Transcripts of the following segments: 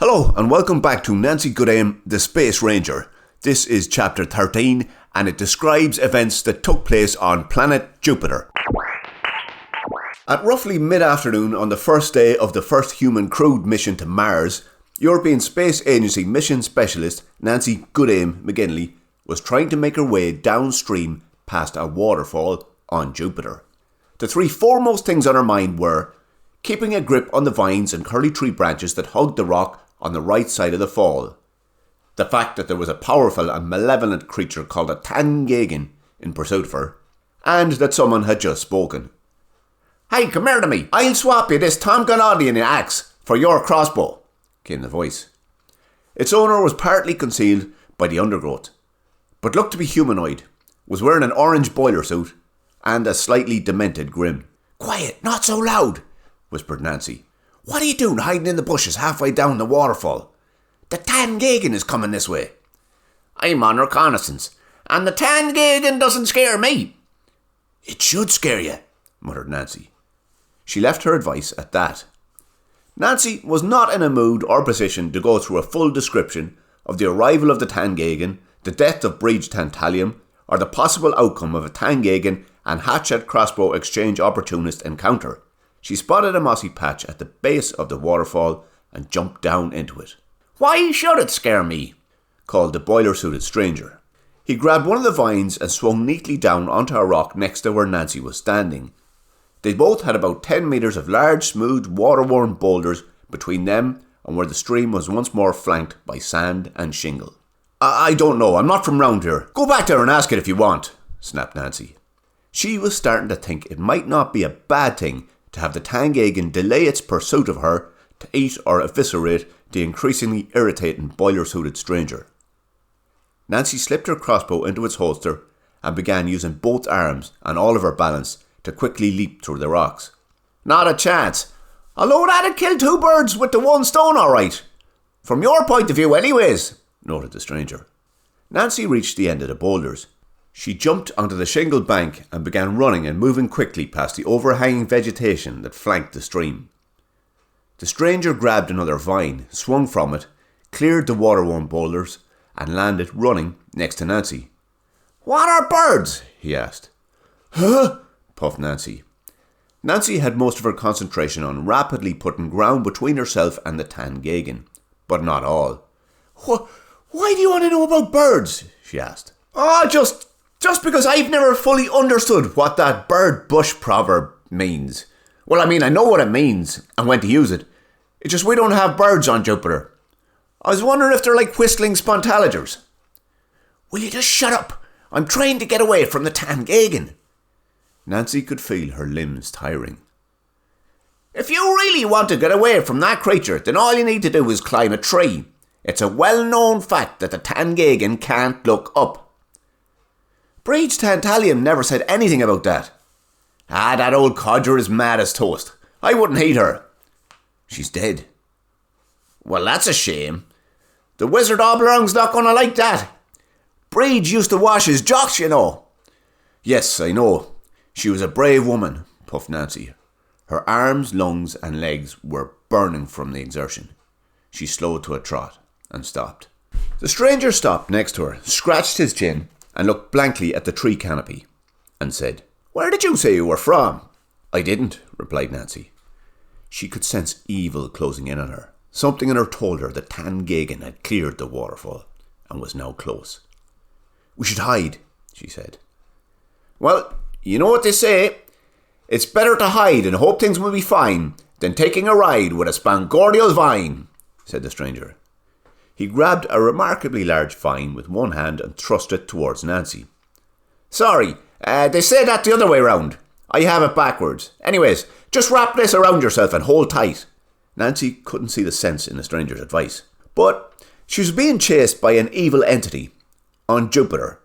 Hello and welcome back to Nancy Goodame, the Space Ranger. This is chapter 13 and it describes events that took place on planet Jupiter. At roughly mid-afternoon on the first day of the first human crewed mission to Mars, European Space Agency mission specialist Nancy Goodame McGinley was trying to make her way downstream past a waterfall on Jupiter. The three foremost things on her mind were keeping a grip on the vines and curly tree branches that hugged the rock on the right side of the fall, the fact that there was a powerful and malevolent creature called a Tantallium in pursuit of her, and that someone had just spoken. "Hey, come here to me. I'll swap you this Tom Ganadian axe for your crossbow," came the voice. Its owner was partly concealed by the undergrowth, but looked to be humanoid, was wearing an orange boiler suit, and a slightly demented grin. "Quiet, not so loud," whispered Nancy. "What are you doing hiding in the bushes halfway down the waterfall? The Tantallium is coming this way." "I'm on reconnaissance, and the Tantallium doesn't scare me." "It should scare you," muttered Nancy. She left her advice at that. Nancy was not in a mood or position to go through a full description of the arrival of the Tantallium, the death of Bríd Tantallium, or the possible outcome of a Tantallium and hatchet crossbow exchange opportunist encounter. She spotted a mossy patch at the base of the waterfall and jumped down into it. "Why should it scare me?" called the boiler-suited stranger. He grabbed one of the vines and swung neatly down onto a rock next to where Nancy was standing. They both had about 10 metres of large, smooth, water-worn boulders between them and where the stream was once more flanked by sand and shingle. I don't know, I'm not from round here. Go back there and ask it if you want," snapped Nancy. She was starting to think it might not be a bad thing to have the Tantallium delay its pursuit of her to eat or eviscerate the increasingly irritating boiler-suited stranger. Nancy slipped her crossbow into its holster and began using both arms and all of her balance to quickly leap through the rocks. "Not a chance. Although that'd kill two birds with the one stone all right. From your point of view anyways," noted the stranger. Nancy reached the end of the boulders. She jumped onto the shingled bank and began running and moving quickly past the overhanging vegetation that flanked the stream. The stranger grabbed another vine, swung from it, cleared the water-worn boulders, and landed running next to Nancy. "What are birds?" he asked. "Huh?" puffed Nancy. Nancy had most of her concentration on rapidly putting ground between herself and the Tantallium, but not all. "Why do you want to know about birds?" she asked. "Oh, just because I've never fully understood what that bird bush proverb means. Well, I mean, I know what it means and when to use it. It's just we don't have birds on Jupiter. I was wondering if they're like whistling spontalagers." "Will you just shut up? I'm trying to get away from the Tantallium." Nancy could feel her limbs tiring. "If you really want to get away from that creature, then all you need to do is climb a tree. It's a well-known fact that the Tantallium can't look up." "Bríd Tantallium never said anything about that." That old codger is mad as toast. I wouldn't hate her." "She's dead." "Well, that's a shame. The wizard Oblong's not going to like that. Bríd used to wash his jocks, you know." "Yes, I know. She was a brave woman," puffed Nancy. Her arms, lungs and legs were burning from the exertion. She slowed to a trot and stopped. The stranger stopped next to her, scratched his chin and looked blankly at the tree canopy and said, "Where did you say you were from?" "I didn't," replied Nancy. She could sense evil closing in on her. Something in her told her that Tantallium had cleared the waterfall and was now close. "We should hide," she said. "Well, you know what they say. It's better to hide and hope things will be fine than taking a ride with a Spangordial vine," said the stranger. He grabbed a remarkably large vine with one hand and thrust it towards Nancy. "Sorry, they say that the other way round. I have it backwards. Anyways, just wrap this around yourself and hold tight." Nancy couldn't see the sense in the stranger's advice, but she was being chased by an evil entity on Jupiter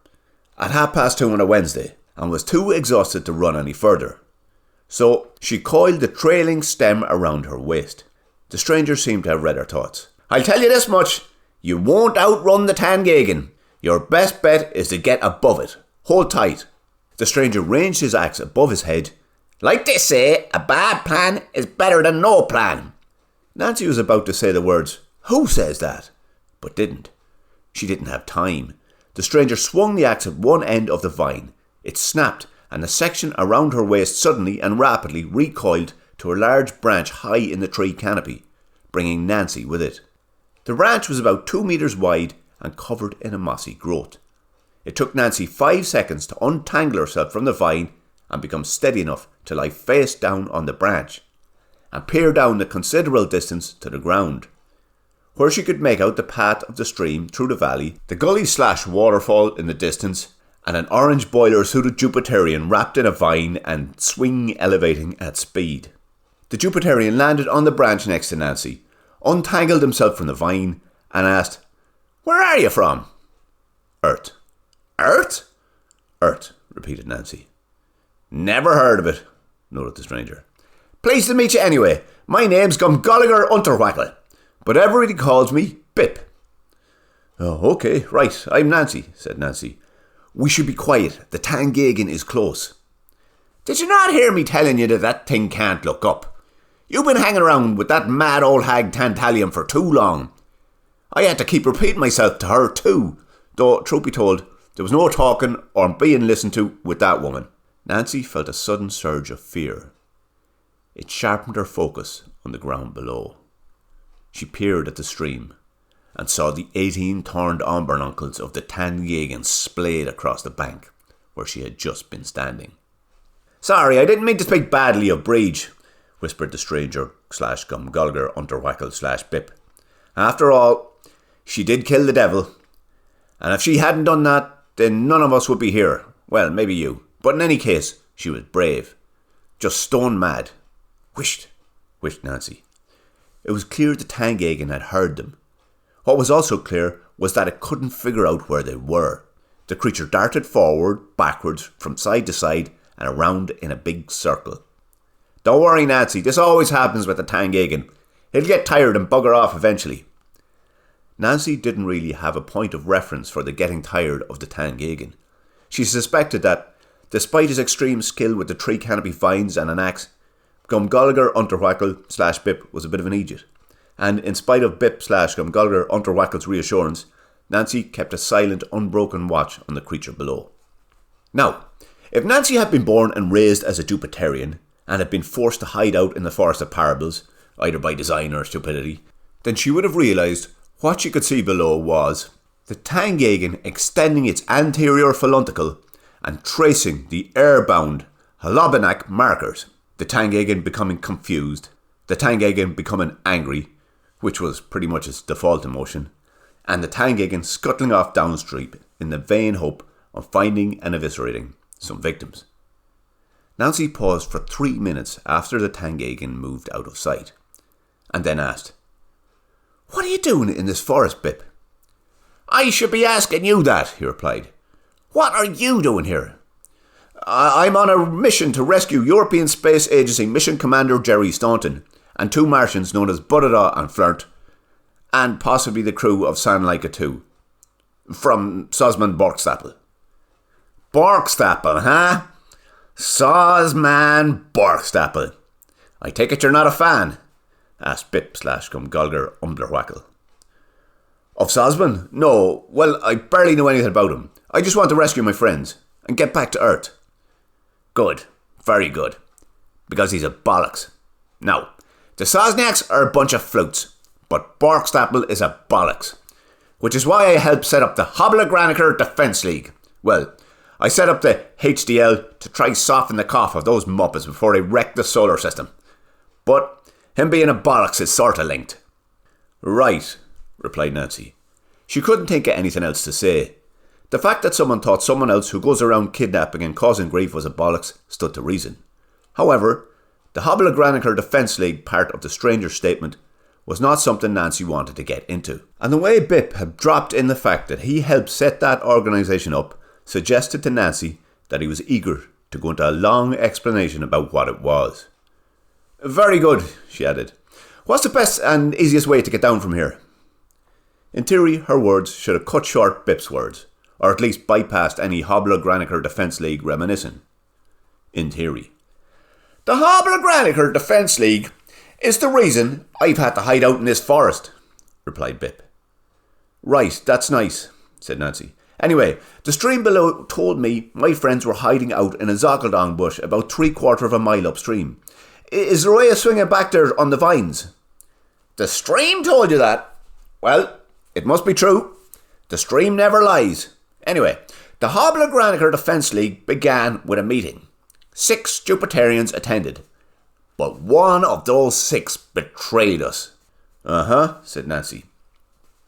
at 2:30 on a Wednesday and was too exhausted to run any further. So she coiled the trailing stem around her waist. The stranger seemed to have read her thoughts. "I'll tell you this much. You won't outrun the Tantallium. Your best bet is to get above it. Hold tight." The stranger ranged his axe above his head. "Like they say, a bad plan is better than no plan." Nancy was about to say the words, Who says that? But didn't. She didn't have time. The stranger swung the axe at one end of the vine. It snapped, and the section around her waist suddenly and rapidly recoiled to a large branch high in the tree canopy, bringing Nancy with it. The branch was about 2 meters wide and covered in a mossy growth. It took Nancy 5 seconds to untangle herself from the vine and become steady enough to lie face down on the branch and peer down the considerable distance to the ground, where she could make out the path of the stream through the valley, the gully/waterfall in the distance, and an orange boiler-suited Jupiterian wrapped in a vine and swing elevating at speed. The Jupiterian landed on the branch next to Nancy, untangled himself from the vine, and asked, "Where are you from?" "Earth." "Earth?" "Earth," repeated Nancy. "Never heard of it," nodded the stranger. "Pleased to meet you anyway. My name's Gulliger Unterwackle, but everybody calls me Bip." "Oh, okay, right, I'm Nancy," said Nancy. "We should be quiet. The Tangagan is close." "Did you not hear me telling you that thing can't look up? You've been hanging around with that mad old hag Tantallium for too long. I had to keep repeating myself to her too, though, truth be told, there was no talking or being listened to with that woman." Nancy felt a sudden surge of fear. It sharpened her focus on the ground below. She peered at the stream and saw the 18 torned umbernuncles of the Tangagan splayed across the bank where she had just been standing. "Sorry, I didn't mean to speak badly of Bríd," whispered the stranger/Gulliger Unterwackle/Bip. "After all, she did kill the devil, and if she hadn't done that, then none of us would be here. Well, maybe you. But in any case, she was brave. Just stone mad." "Whisht," whished Nancy. It was clear the Tangagan had heard them. What was also clear was that it couldn't figure out where they were. The creature darted forward, backwards, from side to side, and around in a big circle. "Don't worry, Nancy, this always happens with the Tangagan. He'll get tired and bugger off eventually." Nancy didn't really have a point of reference for the getting tired of the Tangagan. She suspected that, despite his extreme skill with the tree canopy vines and an axe, Gulliger Unterwackle/Bip was a bit of an idiot. And in spite of Bip/Gulliger Unterwackle's reassurance, Nancy kept a silent, unbroken watch on the creature below. Now, if Nancy had been born and raised as a Jupiterian, and had been forced to hide out in the Forest of Parables, either by design or stupidity, then she would have realised what she could see below was the Tangagan extending its anterior phalunticle and tracing the air-bound Halobanak markers. The Tangagan becoming confused, the Tangagan becoming angry, which was pretty much its default emotion, and the Tangagan scuttling off downstream in the vain hope of finding and eviscerating some victims. Nancy paused for 3 minutes after the Tangagan moved out of sight, and then asked, "What are you doing in this forest, Bip?" "I should be asking you that," he replied. "What are you doing here?" I'm on a mission to rescue European Space Agency Mission Commander Jerry Staunton and 2 Martians known as Budada and Flirt, and possibly the crew of San Laika 2, from Sosman Borkstapel." "Borkstapel, huh? Sosman Borkstapel. I take it you're not a fan?" asked Bip/Gulliger Unterwackle. "Of Sosman? No. Well, I barely know anything about him. I just want to rescue my friends and get back to Earth." "Good. Very good. Because he's a bollocks. Now, the Sosniaks are a bunch of flutes, but Borkstapel is a bollocks. Which is why I helped set up the Hoblograneker Defence League. Well, I set up the HDL to try soften the cough of those muppets before they wreck the solar system. But him being a bollocks is sorta linked." "Right," replied Nancy. She couldn't think of anything else to say. The fact that someone thought someone else who goes around kidnapping and causing grief was a bollocks stood to reason. However, the Hoblograneker Defence League part of the stranger's statement was not something Nancy wanted to get into. And the way Bip had dropped in the fact that he helped set that organisation up suggested to Nancy that he was eager to go into a long explanation about what it was. "Very good," she added. "What's the best and easiest way to get down from here?" In theory, her words should have cut short Bip's words, or at least bypassed any Hoblograneker Defence League reminiscing. In theory. "The Hoblograneker Defence League is the reason I've had to hide out in this forest," replied Bip. Right, that's nice, said Nancy. Anyway, the stream below told me my friends were hiding out in a zoggledong bush about 3/4 of a mile upstream. Is there a way of swinging back there on the vines? The stream told you that? Well, it must be true. The stream never lies. Anyway, the Hobler Graniker Defence League began with a meeting. 6 Jupiterians attended. But one of those 6 betrayed us. Uh-huh, said Nancy.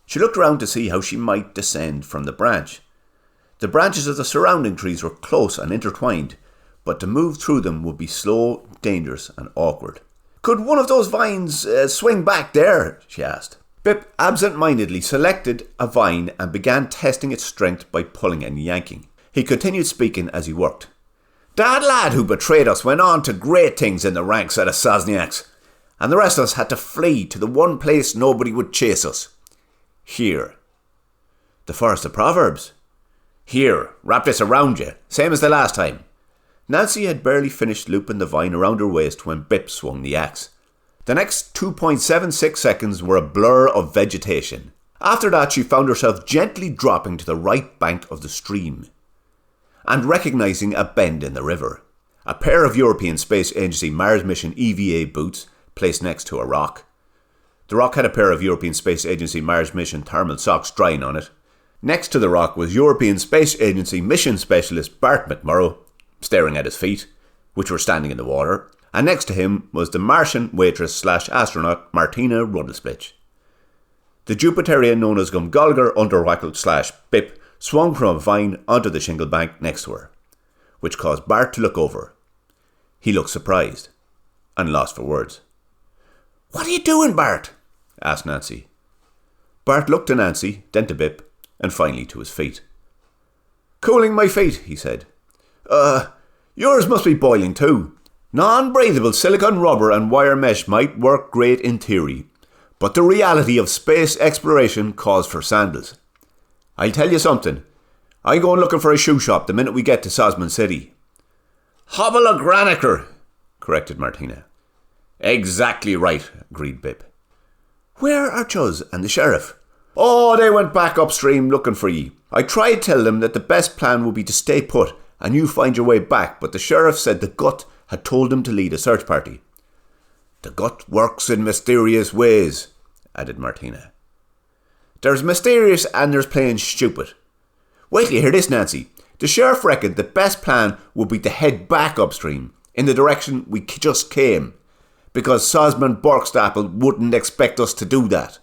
She looked around to see how she might descend from the branch. The branches of the surrounding trees were close and intertwined, but to move through them would be slow, dangerous and awkward. Could one of those vines swing back there? She asked. Bip absent-mindedly selected a vine and began testing its strength by pulling and yanking. He continued speaking as he worked. That lad who betrayed us went on to great things in the ranks of the Sosniaks, and the rest of us had to flee to the one place nobody would chase us. Here. The Forest of Proverbs. Here, wrap this around you, same as the last time. Nancy had barely finished looping the vine around her waist when Bip swung the axe. The next 2.76 seconds were a blur of vegetation. After that, she found herself gently dropping to the right bank of the stream and recognising a bend in the river. A pair of European Space Agency Mars Mission EVA boots placed next to a rock. The rock had a pair of European Space Agency Mars Mission thermal socks drying on it. Next to the rock was European Space Agency Mission Specialist Bart McMurrow, staring at his feet, which were standing in the water. And next to him was the Martian waitress/astronaut Martina Ruddlesplitch. The Jupiterian known as Gumgolger Underwackle/Bip swung from a vine onto the shingle bank next to her, which caused Bart to look over. He looked surprised and lost for words. What are you doing, Bart? Asked Nancy. Bart looked to Nancy, then to Bip, and finally to his feet. Cooling my feet, he said. Yours must be boiling too. Non-breathable silicone rubber and wire mesh might work great in theory, but the reality of space exploration calls for sandals. I'll tell you something. I'm going looking for a shoe shop the minute we get to Sosman City. Hobble Graniker, corrected Martina. Exactly right, agreed Bip. Where are Chuz and the sheriff? Oh, they went back upstream looking for ye. I tried to tell them that the best plan would be to stay put and you find your way back, but the sheriff said the gut had told him to lead a search party. The gut works in mysterious ways, added Martina. There's mysterious and there's plain stupid. Wait till you hear this, Nancy. The sheriff reckoned the best plan would be to head back upstream, in the direction we just came, because Sosman Borkstapel wouldn't expect us to do that.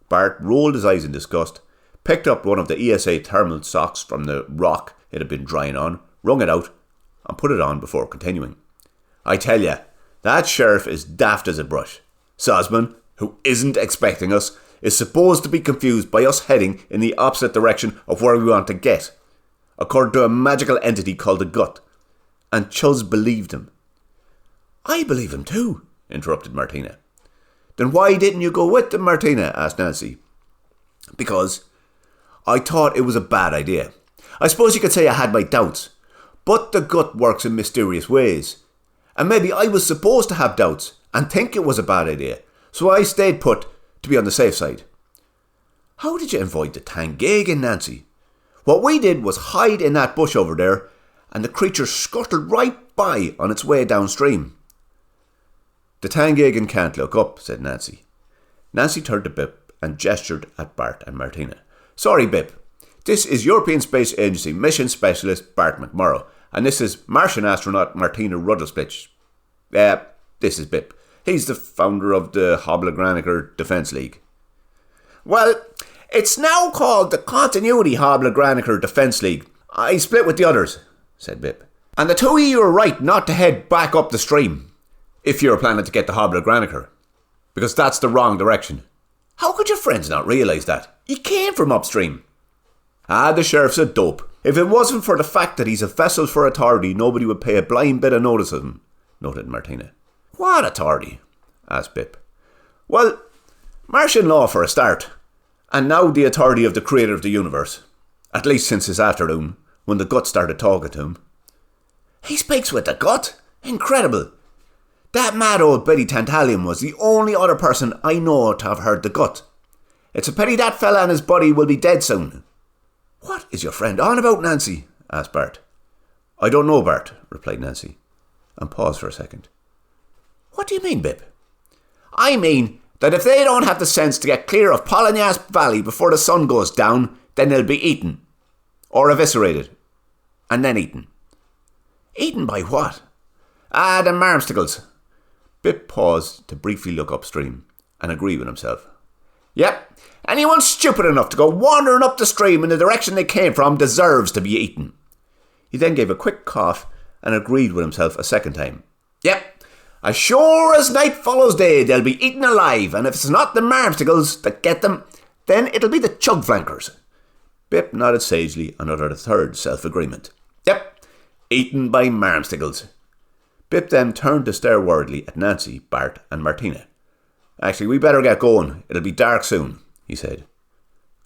Bart rolled his eyes in disgust, picked up one of the ESA thermal socks from the rock it had been drying on, wrung it out, and put it on before continuing. I tell you, that sheriff is daft as a brush. Sosman, who isn't expecting us, is supposed to be confused by us heading in the opposite direction of where we want to get, according to a magical entity called the Gut. And Chuz believed him. I believe him too, interrupted Martina. Then why didn't you go with them, Martina? Asked Nancy. Because I thought it was a bad idea. I suppose you could say I had my doubts. But the Gut works in mysterious ways. And maybe I was supposed to have doubts and think it was a bad idea. So I stayed put to be on the safe side. How did you avoid the Tangagan, Nancy? What we did was hide in that bush over there, and the creature scuttled right by on its way downstream. The Tangagan can't look up, said Nancy. Nancy turned to Bip and gestured at Bart and Martina. Sorry, Bip. This is European Space Agency Mission Specialist Bart McMurrow, and this is Martian astronaut Martina Ruddlesplitch. This is Bip. He's the founder of the Hobble-Graniker Defence League. Well, it's now called the Continuity Hobble-Graniker Defence League. I split with the others, said Bip. And the two of you are right not to head back up the stream, if you're planning to get the Hobble-Graniker, because that's the wrong direction. How could your friends not realise that? He came from upstream. The sheriff's a dope. If it wasn't for the fact that he's a vessel for authority, nobody would pay a blind bit of notice of him, noted Martina. What authority? Asked Bip. Well, Martian law for a start, and now the authority of the creator of the universe. At least since this afternoon, when the Gut started talking to him. He speaks with the Gut? Incredible. That mad old Bríd Tantallium was the only other person I know to have heard the Gut. It's a pity that fella and his buddy will be dead soon." "What is your friend on about, Nancy?" asked Bart. "I don't know, Bart," replied Nancy, and paused for a second. "What do you mean, Bip?" "I mean that if they don't have the sense to get clear of Polynias Valley before the sun goes down, then they'll be eaten. Or eviscerated. And then eaten." "Eaten by what?" "The marmsticles." Bip paused to briefly look upstream and agree with himself. "Yep, anyone stupid enough to go wandering up the stream in the direction they came from deserves to be eaten." He then gave a quick cough and agreed with himself a second time. "Yep, as sure as night follows day, they'll be eaten alive, and if it's not the marmsticles that get them, then it'll be the chugflankers." Bip nodded sagely and uttered a third self-agreement. "Yep, eaten by marmsticles." Bip then turned to stare worriedly at Nancy, Bart and Martina. "Actually, we better get going. It'll be dark soon," he said.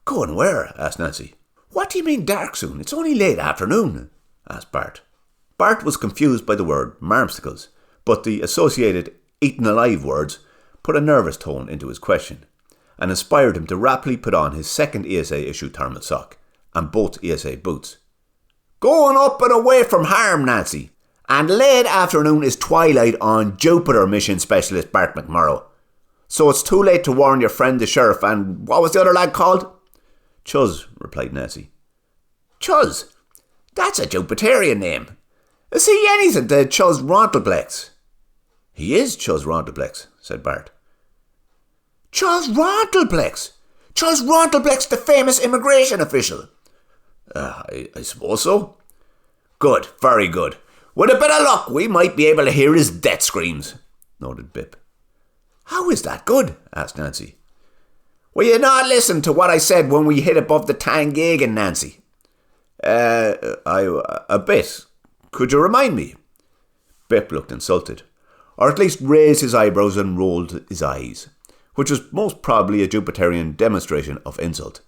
"Going where?" asked Nancy. "What do you mean dark soon? It's only late afternoon," asked Bart. Bart was confused by the word marmsticles, but the associated eaten alive words put a nervous tone into his question and inspired him to rapidly put on his second ESA issue thermal sock and both ESA boots. "Going up and away from harm, Nancy. And late afternoon is twilight on Jupiter, Mission Specialist Bart McMurrow. So it's too late to warn your friend the sheriff and what was the other lad called?" "Chuz," replied Nancy. "Chuz? That's a Jupiterian name. Is he anything to Chuz Rontalplex?" "He is Chuz Rontalplex," said Bart. "Chuz Rontalplex? Chuz Rontalplex, the famous immigration official?" I suppose so." "Good, very good. With a bit of luck, we might be able to hear his death screams," noted Bip. "How is that good?" asked Nancy. "Will you not listen to what I said when we hit above the Tangagan, Nancy?" A bit. Could you remind me?" Bip looked insulted, or at least raised his eyebrows and rolled his eyes, which was most probably a Jupiterian demonstration of insult.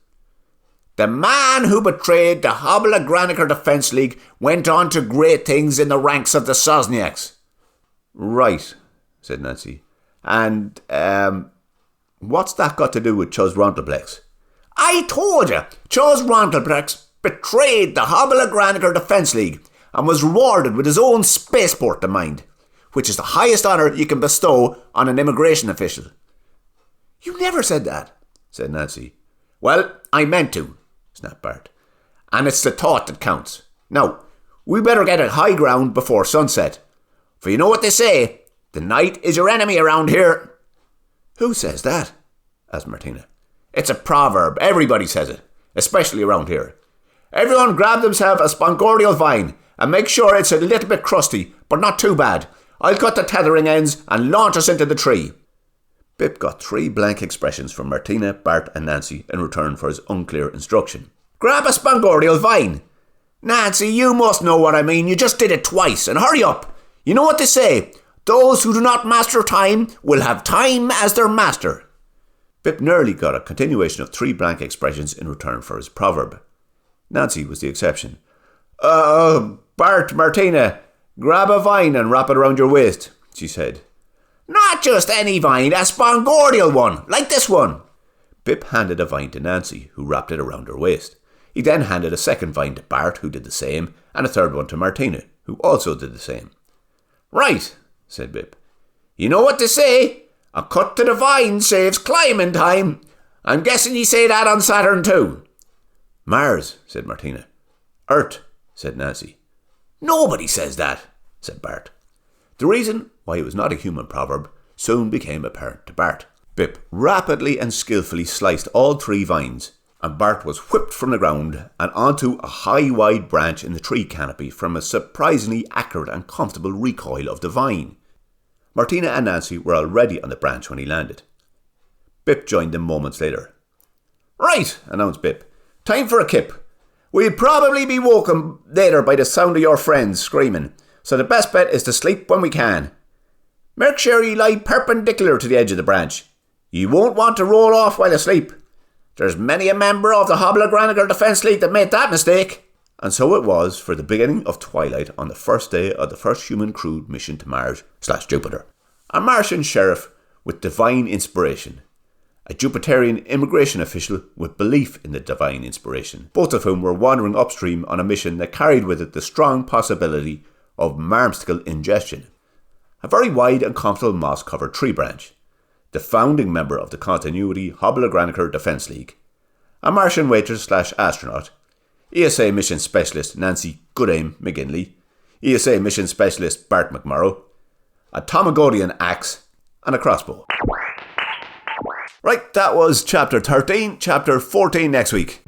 "The man who betrayed the Hobla Graniker Defence League went on to great things in the ranks of the Sosniaks." "Right," said Nancy. "And, what's that got to do with Chuz Rontalplex?" "I told you, Chuz Rontalplex betrayed the Hobla Graniker Defence League and was rewarded with his own spaceport to mind, which is the highest honour you can bestow on an immigration official." "You never said that," said Nancy. "Well, I meant to," snapped Bart. "And it's the thought that counts. Now, we better get at high ground before sunset. For you know what they say, the night is your enemy around here." "Who says that?" asked Martina. "It's a proverb. Everybody says it, especially around here. Everyone grab themselves a spongordial vine and make sure it's a little bit crusty, but not too bad. I'll cut the tethering ends and launch us into the tree." Bip got 3 blank expressions from Martina, Bart and Nancy in return for his unclear instruction. "Grab a spongordial vine." "Nancy, you must know what I mean. You just did it twice. And hurry up. You know what they say. Those who do not master time will have time as their master." Bip nearly got a continuation of 3 blank expressions in return for his proverb. Nancy was the exception. Bart, Martina, grab a vine and wrap it around your waist," she said. "Not just any vine, a spongordial one, like this one." Bip handed a vine to Nancy, who wrapped it around her waist. He then handed a second vine to Bart, who did the same, and a third one to Martina, who also did the same. "Right," said Bip. "You know what they say, a cut to the vine saves climbing time. I'm guessing you say that on Saturn too." "Mars," said Martina. "Earth," said Nancy. "Nobody says that," said Bart. The reason why it was not a human proverb soon became apparent to Bart. Bip rapidly and skillfully sliced all 3 vines, and Bart was whipped from the ground and onto a high wide branch in the tree canopy from a surprisingly accurate and comfortable recoil of the vine. Martina and Nancy were already on the branch when he landed. Bip joined them moments later. "Right," announced Bip. "Time for a kip. We'll probably be woken later by the sound of your friends screaming, so the best bet is to sleep when we can. Make sure you lie perpendicular to the edge of the branch. You won't want to roll off while asleep. There's many a member of the Hobla Graniker Defence League that made that mistake." And so it was for the beginning of twilight on the first day of the first human crewed mission to Mars/Jupiter. A Martian sheriff with divine inspiration. a Jupiterian immigration official with belief in the divine inspiration, both of whom were wandering upstream on a mission that carried with it the strong possibility of marmsticle ingestion. A very wide and comfortable moss-covered tree branch, the founding member of the Continuity Hobbler Defence League, a Martian waitress/astronaut, ESA mission specialist Nancy Goodaim McGinley, ESA mission specialist Bart McMurrow, a Tomagodian axe, and a crossbow. Right, that was chapter 13, chapter 14 next week.